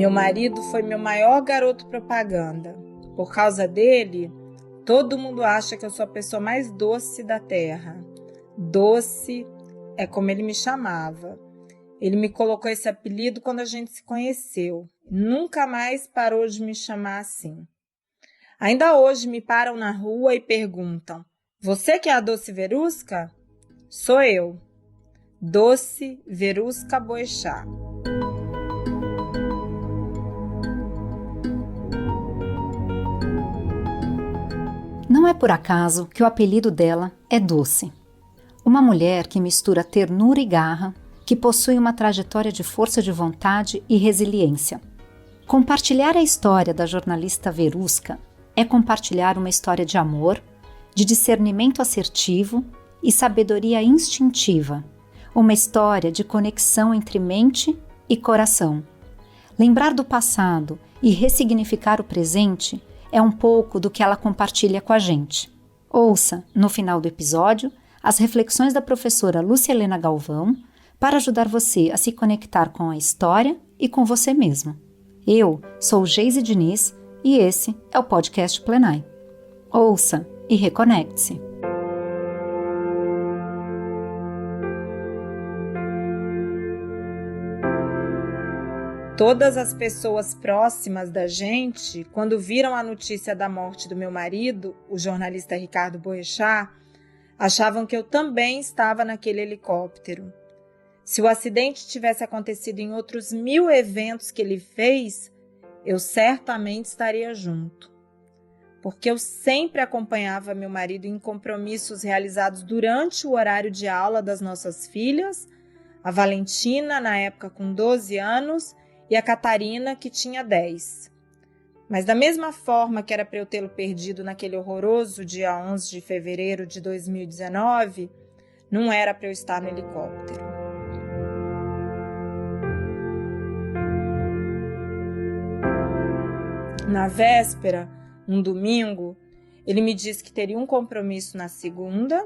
Meu marido foi meu maior garoto propaganda. Por causa dele, todo mundo acha que eu sou a pessoa mais doce da terra. Doce é como ele me chamava. Ele me colocou esse apelido quando a gente se conheceu. Nunca mais parou de me chamar assim. Ainda hoje me param na rua e perguntam: "Você que é a Doce Verusca?" Sou eu, Doce Verusca Boechat. Não é por acaso que o apelido dela é Doce. Uma mulher que mistura ternura e garra, que possui uma trajetória de força de vontade e resiliência. Compartilhar a história da jornalista Verusca é compartilhar uma história de amor, de discernimento assertivo e sabedoria instintiva, uma história de conexão entre mente e coração. Lembrar do passado e ressignificar o presente é um pouco do que ela compartilha com a gente. Ouça, no final do episódio, as reflexões da professora Lúcia Helena Galvão para ajudar você a se conectar com a história e com você mesmo. Eu sou Geise Diniz e esse é o podcast Plenai. Ouça e reconecte-se. Todas as pessoas próximas da gente, quando viram a notícia da morte do meu marido, o jornalista Ricardo Boechat, achavam que eu também estava naquele helicóptero. Se o acidente tivesse acontecido em outros 1000 eventos que ele fez, eu certamente estaria junto. Porque eu sempre acompanhava meu marido em compromissos realizados durante o horário de aula das nossas filhas, a Valentina, na época com 12 anos, e a Catarina, que tinha 10. Mas da mesma forma que era para eu tê-lo perdido naquele horroroso dia 11 de fevereiro de 2019, não era para eu estar no helicóptero. Na véspera, um domingo, ele me disse que teria um compromisso na segunda,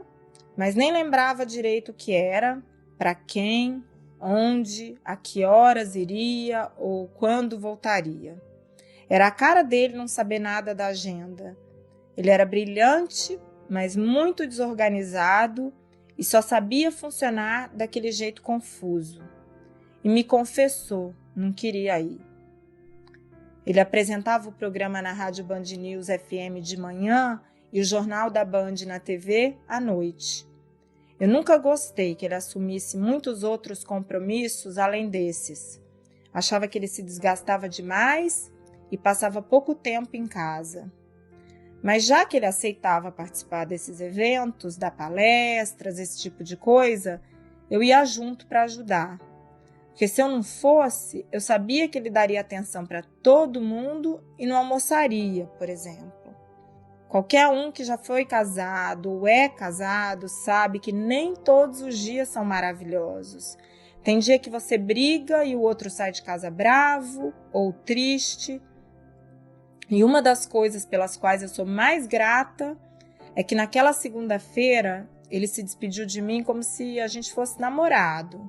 mas nem lembrava direito o que era, para quem, onde, a que horas iria ou quando voltaria. Era a cara dele não saber nada da agenda. Ele era brilhante, mas muito desorganizado e só sabia funcionar daquele jeito confuso. E me confessou, não queria ir. Ele apresentava o programa na Rádio Band News FM de manhã e o Jornal da Band na TV à noite. Eu nunca gostei que ele assumisse muitos outros compromissos além desses. Achava que ele se desgastava demais e passava pouco tempo em casa. Mas já que ele aceitava participar desses eventos, dar palestras, esse tipo de coisa, eu ia junto para ajudar. Porque se eu não fosse, eu sabia que ele daria atenção para todo mundo e não almoçaria, por exemplo. Qualquer um que já foi casado ou é casado sabe que nem todos os dias são maravilhosos. Tem dia que você briga e o outro sai de casa bravo ou triste. E uma das coisas pelas quais eu sou mais grata é que naquela segunda-feira ele se despediu de mim como se a gente fosse namorado.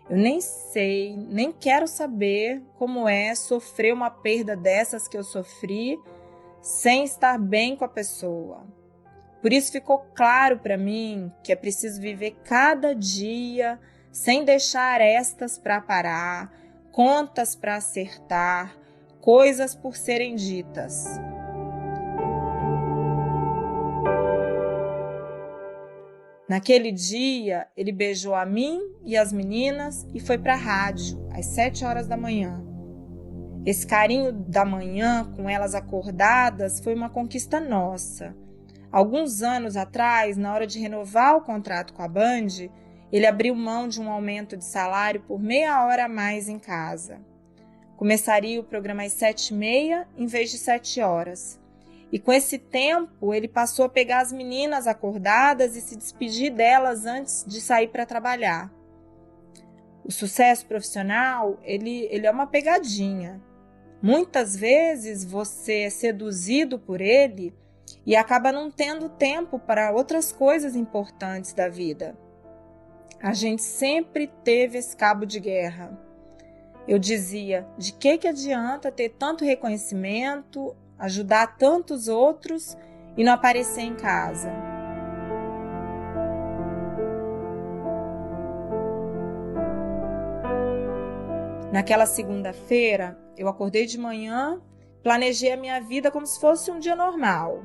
Eu nem sei, nem quero saber como é sofrer uma perda dessas que eu sofri sem estar bem com a pessoa. Por isso ficou claro para mim que é preciso viver cada dia sem deixar arestas para parar, contas para acertar, coisas por serem ditas. Naquele dia, ele beijou a mim e as meninas e foi para a rádio, às 7 horas da manhã. Esse carinho da manhã, com elas acordadas, foi uma conquista nossa. Alguns anos atrás, na hora de renovar o contrato com a Band, ele abriu mão de um aumento de salário por meia hora a mais em casa. Começaria o programa às 7h30 em vez de 7 horas. E com esse tempo, ele passou a pegar as meninas acordadas e se despedir delas antes de sair para trabalhar. O sucesso profissional, ele é uma pegadinha. Muitas vezes você é seduzido por ele e acaba não tendo tempo para outras coisas importantes da vida. A gente sempre teve esse cabo de guerra. Eu dizia, de que adianta ter tanto reconhecimento, ajudar tantos outros e não aparecer em casa? Naquela segunda-feira, eu acordei de manhã, planejei a minha vida como se fosse um dia normal.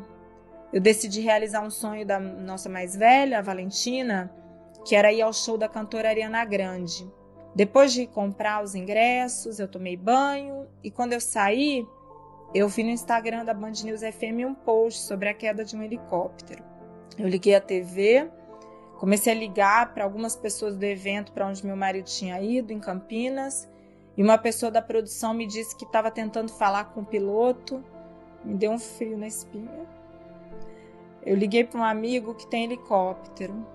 Eu decidi realizar um sonho da nossa mais velha, a Valentina, que era ir ao show da cantora Ariana Grande. Depois de comprar os ingressos, eu tomei banho e quando eu saí, eu vi no Instagram da Band News FM um post sobre a queda de um helicóptero. Eu liguei a TV, comecei a ligar para algumas pessoas do evento para onde meu marido tinha ido, em Campinas, e uma pessoa da produção me disse que estava tentando falar com o piloto. Me deu um frio na espinha. Eu liguei para um amigo que tem helicóptero.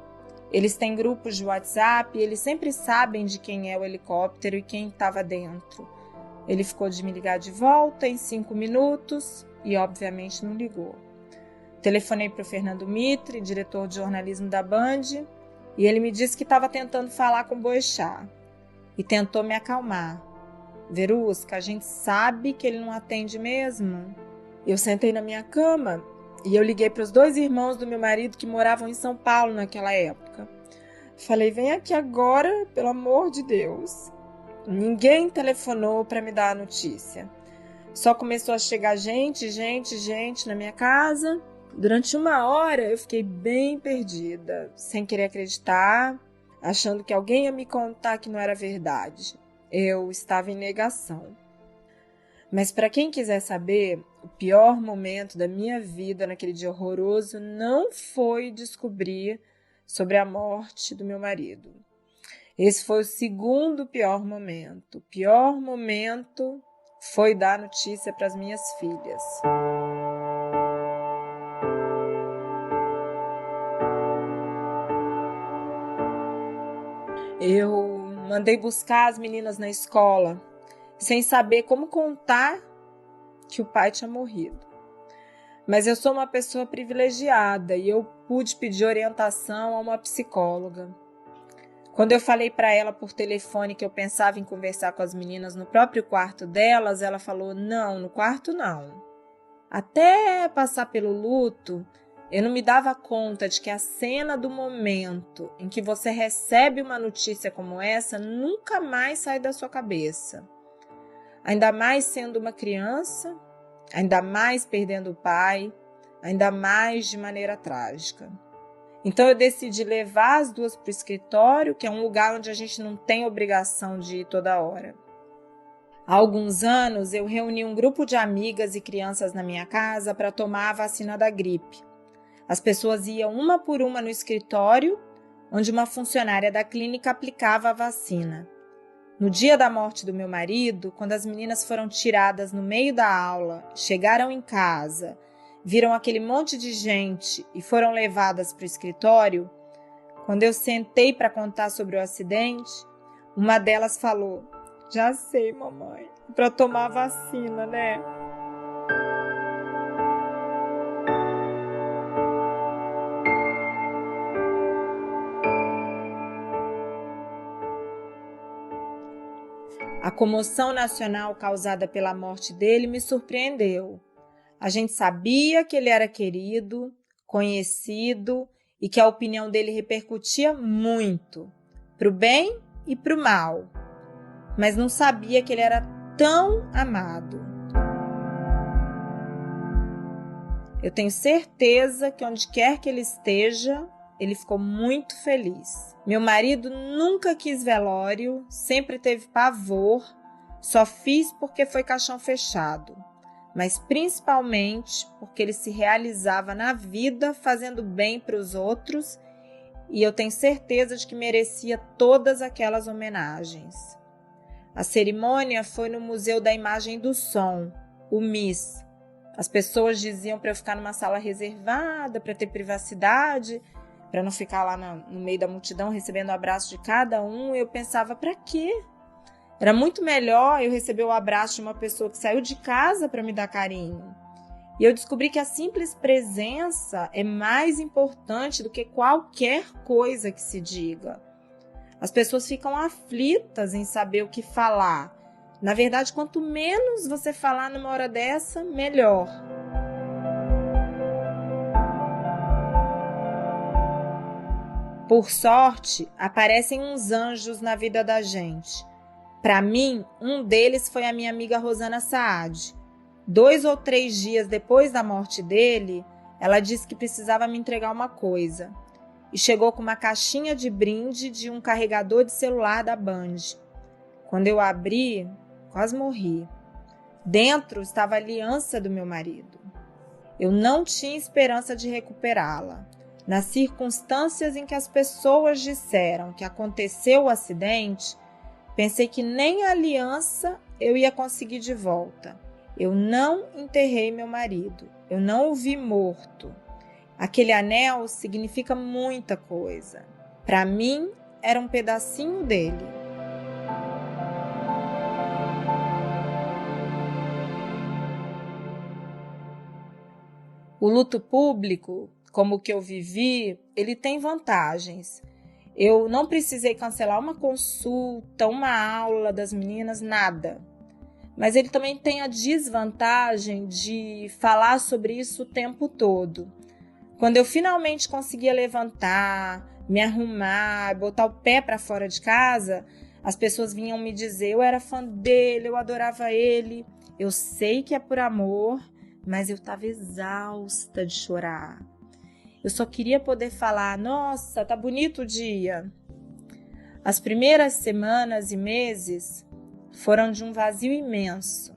Eles têm grupos de WhatsApp e eles sempre sabem de quem é o helicóptero e quem estava dentro. Ele ficou de me ligar de volta em 5 minutos e obviamente não ligou. Telefonei para o Fernando Mitre, diretor de jornalismo da Band, e ele me disse que estava tentando falar com o Boechat e tentou me acalmar. Verusca, a gente sabe que ele não atende mesmo. Eu sentei na minha cama e eu liguei para os 2 irmãos do meu marido que moravam em São Paulo naquela época. Falei, vem aqui agora, pelo amor de Deus. Ninguém telefonou para me dar a notícia. Só começou a chegar gente na minha casa. Durante 1 hora eu fiquei bem perdida, sem querer acreditar, achando que alguém ia me contar que não era verdade. Eu estava em negação. Mas para quem quiser saber, o pior momento da minha vida naquele dia horroroso não foi descobrir sobre a morte do meu marido. Esse foi o segundo pior momento. O pior momento foi dar notícia para as minhas filhas. Eu mandei buscar as meninas na escola, sem saber como contar que o pai tinha morrido. Mas eu sou uma pessoa privilegiada e eu pude pedir orientação a uma psicóloga. Quando eu falei para ela por telefone que eu pensava em conversar com as meninas no próprio quarto delas, ela falou, não, no quarto não. Até passar pelo luto, eu não me dava conta de que a cena do momento em que você recebe uma notícia como essa nunca mais sai da sua cabeça. Ainda mais sendo uma criança, ainda mais perdendo o pai, ainda mais de maneira trágica. Então eu decidi levar as 2 para o escritório, que é um lugar onde a gente não tem obrigação de ir toda hora. Há alguns anos eu reuni um grupo de amigas e crianças na minha casa para tomar a vacina da gripe. As pessoas iam uma por uma no escritório, onde uma funcionária da clínica aplicava a vacina. No dia da morte do meu marido, quando as meninas foram tiradas no meio da aula, chegaram em casa, viram aquele monte de gente e foram levadas para o escritório, quando eu sentei para contar sobre o acidente, uma delas falou, já sei, mamãe, para tomar a vacina, né? A comoção nacional causada pela morte dele me surpreendeu. A gente sabia que ele era querido, conhecido e que a opinião dele repercutia muito, para o bem e para o mal, mas não sabia que ele era tão amado. Eu tenho certeza que onde quer que ele esteja, ele ficou muito feliz. Meu marido nunca quis velório, sempre teve pavor, só fiz porque foi caixão fechado, mas principalmente porque ele se realizava na vida fazendo bem para os outros e eu tenho certeza de que merecia todas aquelas homenagens. A cerimônia foi no Museu da Imagem do Som, o MIS. As pessoas diziam para eu ficar numa sala reservada, para ter privacidade, para não ficar lá no meio da multidão recebendo o abraço de cada um. Eu pensava, para quê? Era muito melhor eu receber o abraço de uma pessoa que saiu de casa para me dar carinho. E eu descobri que a simples presença é mais importante do que qualquer coisa que se diga. As pessoas ficam aflitas em saber o que falar, Na verdade, quanto menos você falar numa hora dessa, melhor. Por sorte, aparecem uns anjos na vida da gente. Para mim, um deles foi a minha amiga Rosana Saad. 2 ou 3 dias depois da morte dele, ela disse que precisava me entregar uma coisa. E chegou com uma caixinha de brinde de um carregador de celular da Band. Quando eu abri, quase morri. Dentro estava a aliança do meu marido. Eu não tinha esperança de recuperá-la. Nas circunstâncias em que as pessoas disseram que aconteceu o acidente, pensei que nem a aliança eu ia conseguir de volta. Eu não enterrei meu marido. Eu não o vi morto. Aquele anel significa muita coisa. Para mim, era um pedacinho dele. O luto público, como o que eu vivi, ele tem vantagens. Eu não precisei cancelar uma consulta, uma aula das meninas, nada. Mas ele também tem a desvantagem de falar sobre isso o tempo todo. Quando eu finalmente conseguia levantar, me arrumar, botar o pé para fora de casa, as pessoas vinham me dizer, eu era fã dele, eu adorava ele. Eu sei que é por amor, mas eu estava exausta de chorar. Eu só queria poder falar, nossa, tá bonito o dia. As primeiras semanas e meses foram de um vazio imenso.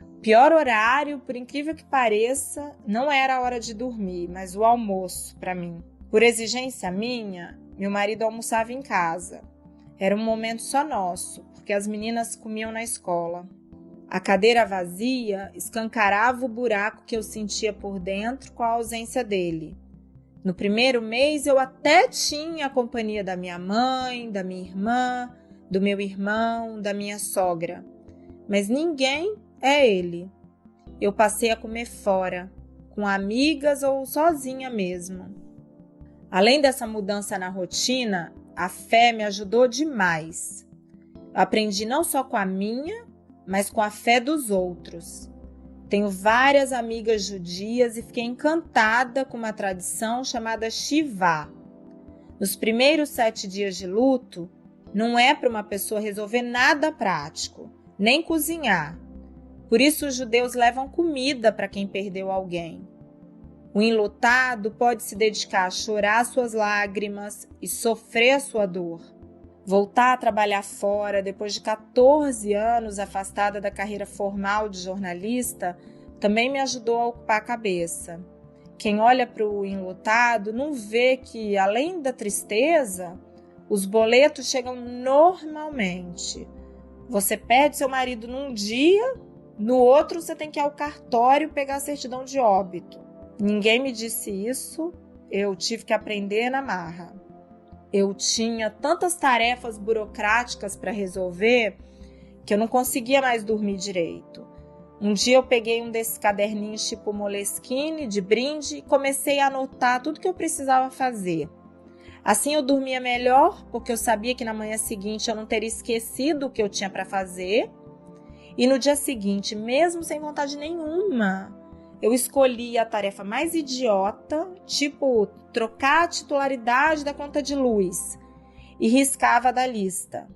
O pior horário, por incrível que pareça, não era a hora de dormir, mas o almoço para mim. Por exigência minha, meu marido almoçava em casa. Era um momento só nosso, porque as meninas comiam na escola. A cadeira vazia escancarava o buraco que eu sentia por dentro com a ausência dele. No primeiro mês eu até tinha a companhia da minha mãe, da minha irmã, do meu irmão, da minha sogra. Mas ninguém é ele. Eu passei a comer fora, com amigas ou sozinha mesmo. Além dessa mudança na rotina, a fé me ajudou demais. Eu aprendi não só com a minha, mas com a fé dos outros. Tenho várias amigas judias e fiquei encantada com uma tradição chamada Shivá. Nos primeiros 7 dias de luto, não é para uma pessoa resolver nada prático, nem cozinhar. Por isso os judeus levam comida para quem perdeu alguém. O enlutado pode se dedicar a chorar suas lágrimas e sofrer a sua dor. Voltar a trabalhar fora depois de 14 anos afastada da carreira formal de jornalista também me ajudou a ocupar a cabeça. Quem olha para o enlutado não vê que, além da tristeza, os boletos chegam normalmente. Você perde seu marido num dia, no outro você tem que ir ao cartório pegar a certidão de óbito. Ninguém me disse isso, eu tive que aprender na marra. Eu tinha tantas tarefas burocráticas para resolver que eu não conseguia mais dormir direito. Um dia eu peguei um desses caderninhos tipo Moleskine, de brinde, e comecei a anotar tudo que eu precisava fazer. Assim eu dormia melhor, porque eu sabia que na manhã seguinte eu não teria esquecido o que eu tinha para fazer. E no dia seguinte, mesmo sem vontade nenhuma, eu escolhi a tarefa mais idiota, tipo trocar a titularidade da conta de luz, e riscava da lista.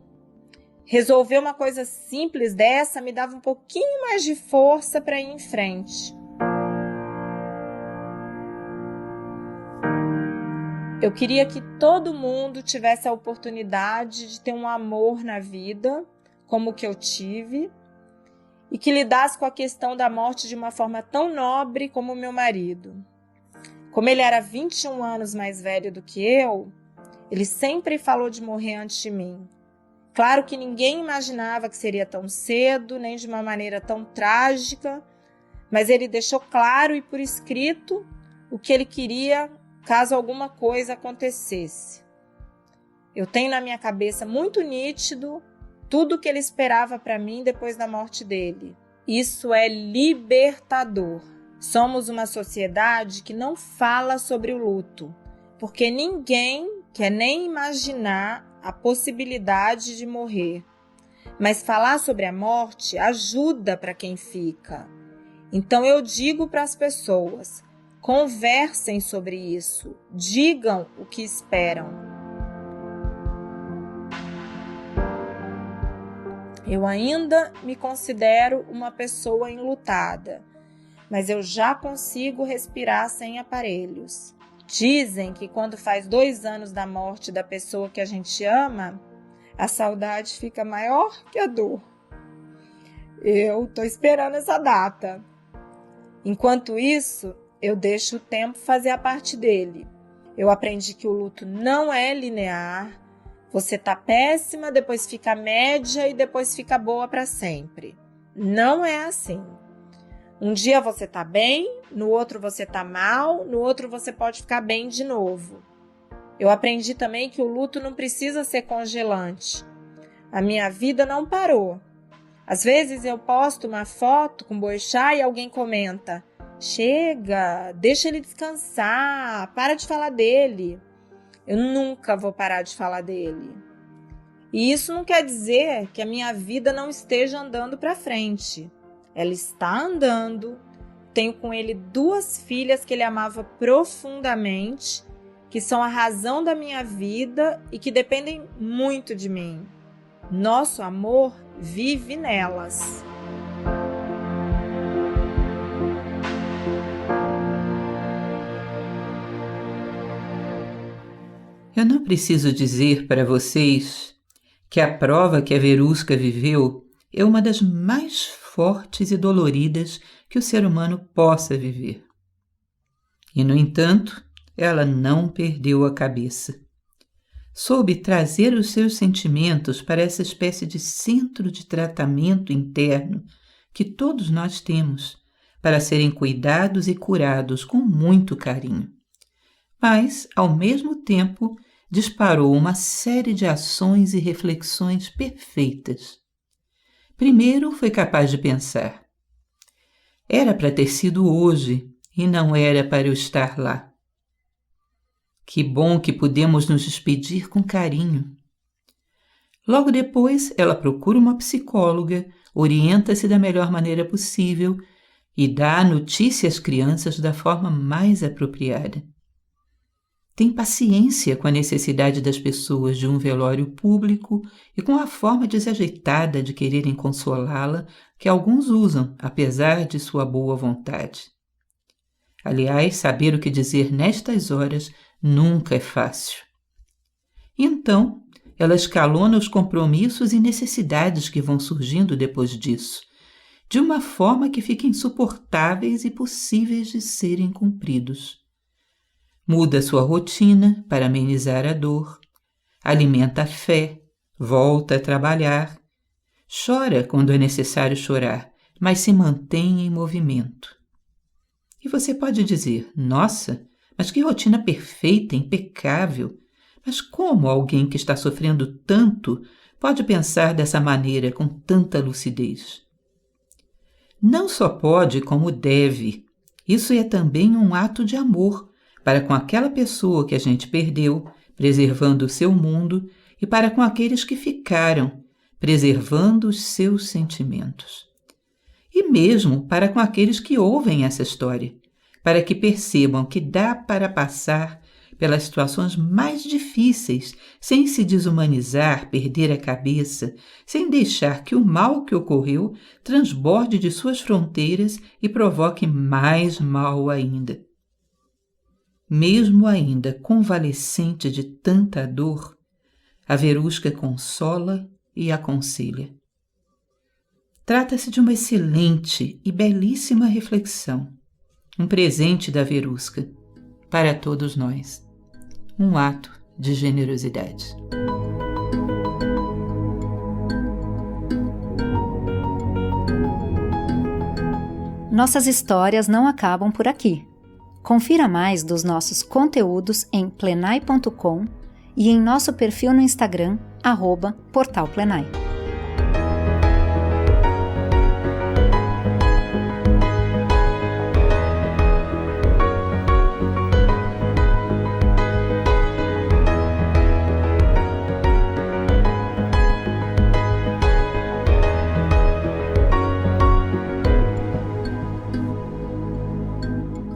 Resolver uma coisa simples dessa me dava um pouquinho mais de força para ir em frente. Eu queria que todo mundo tivesse a oportunidade de ter um amor na vida, como o que eu tive, e que lidasse com a questão da morte de uma forma tão nobre como o meu marido. Como ele era 21 anos mais velho do que eu, ele sempre falou de morrer antes de mim. Claro que ninguém imaginava que seria tão cedo, nem de uma maneira tão trágica, mas ele deixou claro e por escrito o que ele queria caso alguma coisa acontecesse. Eu tenho na minha cabeça muito nítido tudo o que ele esperava para mim depois da morte dele. Isso é libertador. Somos uma sociedade que não fala sobre o luto, porque ninguém quer nem imaginar a possibilidade de morrer. Mas falar sobre a morte ajuda para quem fica. Então eu digo para as pessoas, conversem sobre isso, digam o que esperam. Eu ainda me considero uma pessoa enlutada, mas eu já consigo respirar sem aparelhos. Dizem que quando faz 2 anos da morte da pessoa que a gente ama, a saudade fica maior que a dor. Eu tô esperando essa data. Enquanto isso, eu deixo o tempo fazer a parte dele. Eu aprendi que o luto não é linear. Você tá péssima, depois fica média e depois fica boa para sempre. Não é assim. Um dia você tá bem, no outro você tá mal, no outro você pode ficar bem de novo. Eu aprendi também que o luto não precisa ser congelante. A minha vida não parou. Às vezes eu posto uma foto com Boechat e alguém comenta: chega, deixa ele descansar, para de falar dele. Eu nunca vou parar de falar dele. E isso não quer dizer que a minha vida não esteja andando para frente. Ela está andando. Tenho com ele 2 filhas que ele amava profundamente, que são a razão da minha vida e que dependem muito de mim. Nosso amor vive nelas. Eu não preciso dizer para vocês que a prova que a Verusca viveu é uma das mais fortes e doloridas que o ser humano possa viver. E, no entanto, ela não perdeu a cabeça. Soube trazer os seus sentimentos para essa espécie de centro de tratamento interno que todos nós temos, para serem cuidados e curados com muito carinho. Mas, ao mesmo tempo, disparou uma série de ações e reflexões perfeitas. Primeiro, foi capaz de pensar: era para ter sido hoje e não era para eu estar lá. Que bom que pudemos nos despedir com carinho. Logo depois, ela procura uma psicóloga, orienta-se da melhor maneira possível e dá a notícia às crianças da forma mais apropriada. Tem paciência com a necessidade das pessoas de um velório público e com a forma desajeitada de quererem consolá-la que alguns usam, apesar de sua boa vontade. Aliás, saber o que dizer nestas horas nunca é fácil. Então, ela escalona os compromissos e necessidades que vão surgindo depois disso, de uma forma que fiquem insuportáveis e possíveis de serem cumpridos. Muda sua rotina para amenizar a dor, alimenta a fé, volta a trabalhar, chora quando é necessário chorar, mas se mantém em movimento. E você pode dizer: nossa, mas que rotina perfeita, impecável! Mas como alguém que está sofrendo tanto pode pensar dessa maneira com tanta lucidez? Não só pode, como deve. Isso é também um ato de amor para com aquela pessoa que a gente perdeu, preservando o seu mundo, e para com aqueles que ficaram, preservando os seus sentimentos. E mesmo para com aqueles que ouvem essa história, para que percebam que dá para passar pelas situações mais difíceis, sem se desumanizar, perder a cabeça, sem deixar que o mal que ocorreu transborde de suas fronteiras e provoque mais mal ainda. Mesmo ainda convalescente de tanta dor, a Verusca consola e aconselha. Trata-se de uma excelente e belíssima reflexão, um presente da Verusca para todos nós, um ato de generosidade. Nossas histórias não acabam por aqui. Confira mais dos nossos conteúdos em plenai.com e em nosso perfil no Instagram, @portalplenai.